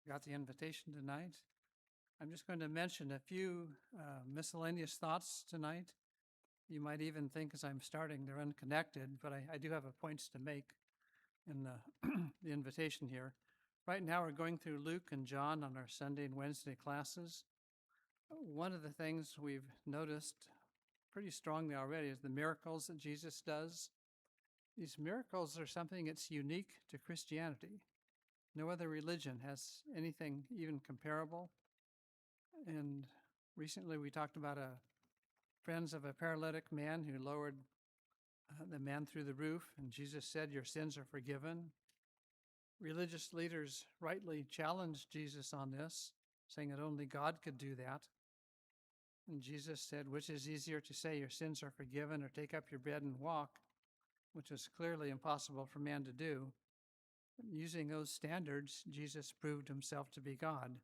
got the invitation tonight. I'm just going to mention a few miscellaneous thoughts tonight. You might even think as I'm starting they're unconnected, but I do have points to make in the invitation here. Right now we're going through Luke and John on our Sunday and Wednesday classes. One of the things we've noticed pretty strongly already is the miracles that Jesus does. These miracles are something that's unique to Christianity. No other religion has anything even comparable. And recently we talked about friends of a paralytic man who lowered the man through the roof, and Jesus said, "Your sins are forgiven." Religious leaders rightly challenged Jesus on this, saying that only God could do that. And Jesus said, "Which is easier to say, your sins are forgiven, or take up your bed and walk?" Which was clearly impossible for man to do. Using those standards, Jesus proved himself to be God.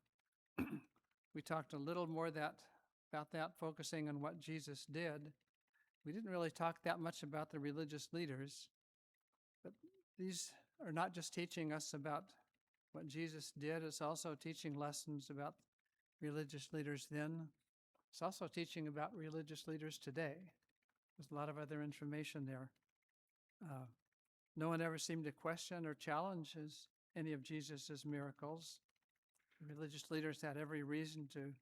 We talked a little more about that, focusing on what Jesus did. We didn't really talk that much about the religious leaders, but these are not just teaching us about what Jesus did, it's also teaching lessons about religious leaders then. It's also teaching about religious leaders today. There's a lot of other information there. No one ever seemed to question or challenge any of Jesus's miracles. Religious leaders had every reason to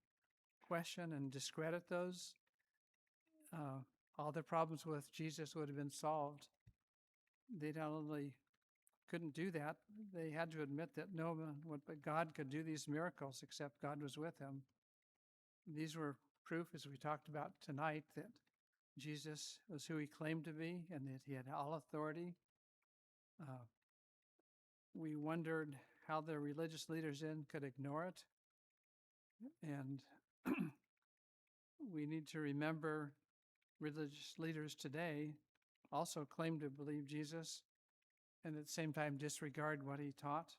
question and discredit those. All their problems with Jesus would have been solved. They not only couldn't do that, they had to admit that no one but God could do these miracles except God was with him. These were proof, as we talked about tonight, that Jesus was who he claimed to be and that he had all authority. We wondered how the religious leaders then could ignore it. And we need to remember religious leaders today also claim to believe Jesus and at the same time disregard what he taught.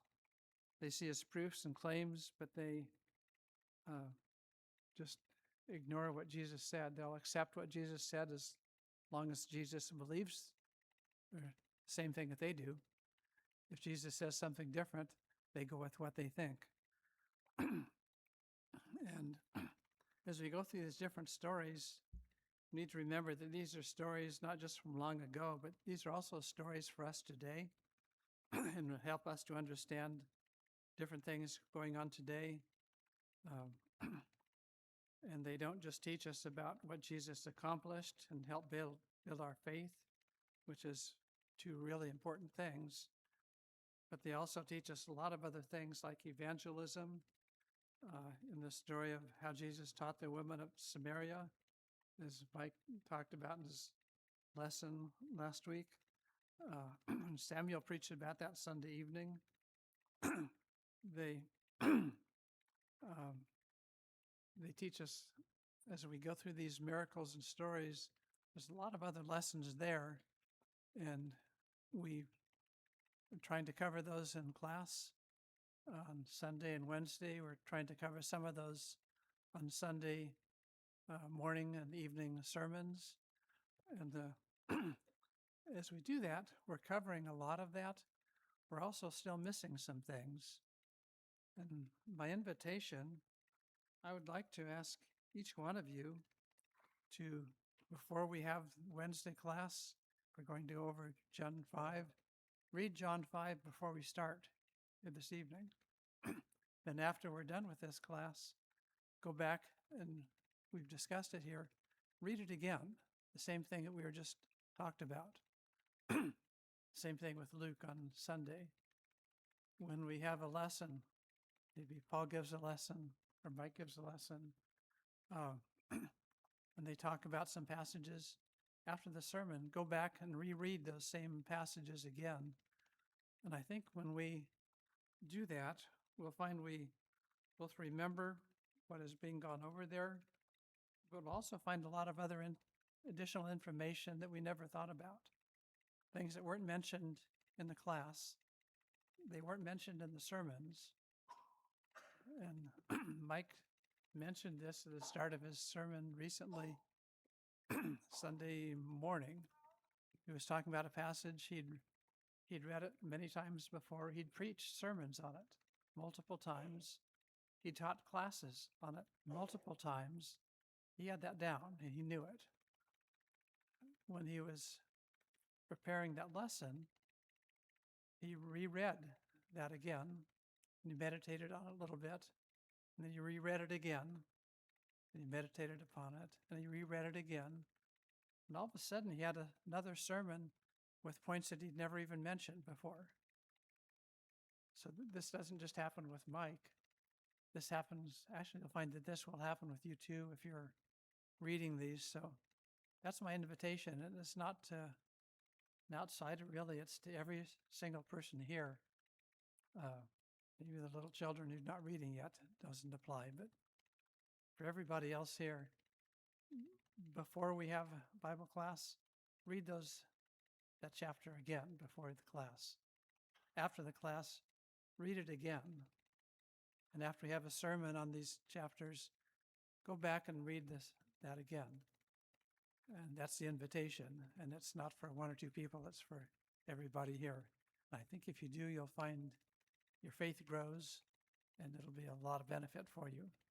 They see his proofs and claims, but they just ignore what Jesus said. They'll accept what Jesus said as long as Jesus believes the same thing that they do. If Jesus says something different, they go with what they think. And as we go through these different stories, we need to remember that these are stories not just from long ago, but these are also stories for us today and will help us to understand different things going on today. And they don't just teach us about what Jesus accomplished and help build our faith, which is two really important things, but they also teach us a lot of other things like evangelism. In the story of how Jesus taught the women of Samaria, as Mike talked about in his lesson last week. Samuel preached about that Sunday evening. They they teach us as we go through these miracles and stories. There's a lot of other lessons there, and we are trying to cover those in class on Sunday and Wednesday. We're trying to cover some of those on Sunday morning and evening sermons. And as we do that, we're covering a lot of that. We're also still missing some things. And my invitation, I would like to ask each one of you to, before we have Wednesday class, we're going to go over John 5. Read John 5 before we start this evening. Then after we're done with this class, go back and we've discussed it here, read it again, the same thing that we were just talked about. Same thing with Luke on Sunday. When we have a lesson, maybe Paul gives a lesson or Mike gives a lesson, and they talk about some passages after the sermon, go back and reread those same passages again. And I think when we do that, we'll find we both remember what is being gone over there, but we'll also find a lot of other additional information that we never thought about. Things that weren't mentioned in the class, they weren't mentioned in the sermons. And Mike mentioned this at the start of his sermon recently, Sunday morning. He was talking about a passage, he'd read it many times before, he'd preached sermons on it. multiple times. He taught classes on it multiple times. He had that down and he knew it. When he was preparing that lesson, he reread that again. And he meditated on it a little bit. And then he reread it again. And he meditated upon it. And he reread it again. And all of a sudden, he had another sermon with points that he'd never even mentioned before. So this doesn't just happen with Mike. This happens, actually, you'll find that this will happen with you too if you're reading these. So that's my invitation. And it's not to an outsider, really. It's to every single person here. Maybe the little children who're not reading yet, it doesn't apply. But for everybody else here, before we have Bible class, read that chapter again before the class. After the class, read it again. And after we have a sermon on these chapters, go back and read that again. And that's the invitation. And it's not for one or two people, it's for everybody here. And I think if you do, you'll find your faith grows and it'll be a lot of benefit for you.